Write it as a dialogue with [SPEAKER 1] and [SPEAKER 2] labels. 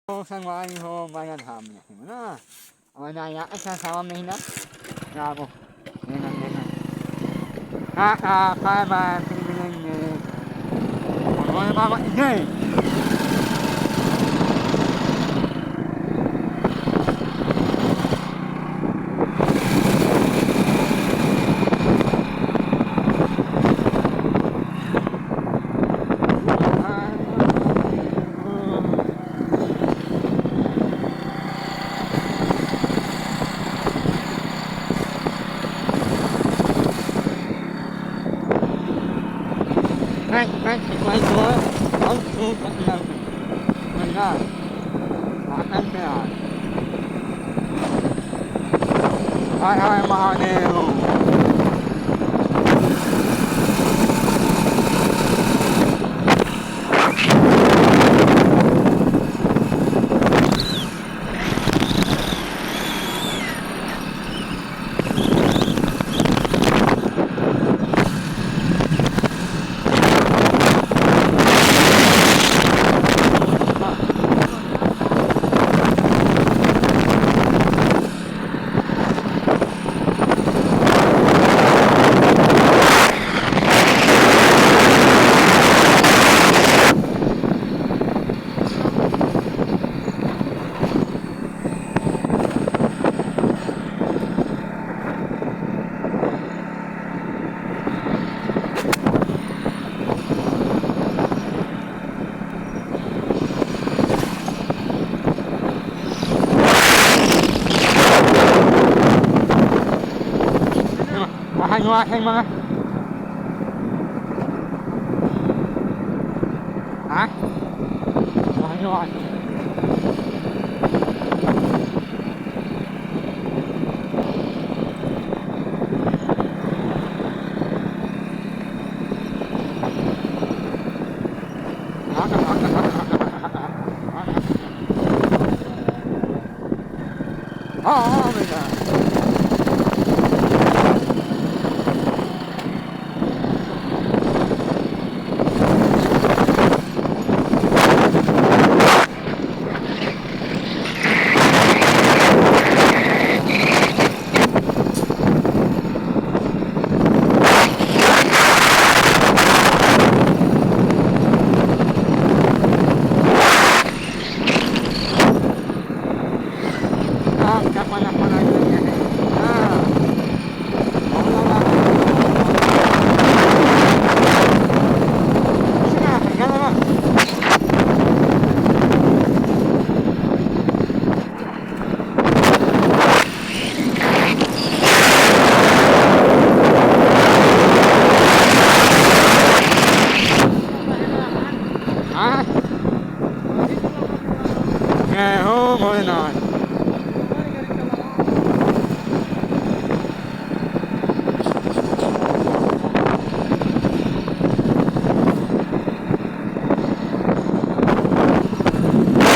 [SPEAKER 1] Sang mga ho bayan ham na na. Ang naya sa sawam na hina. Bravo. Yan. Kaya ba pinibilin ni ano mama ingay. Right, quay chúa bóng xuống các lần mình ra hóa thân thế hai mà đều Mahal mga ha? Mahal oh my god. Yeah, oh, boy, no.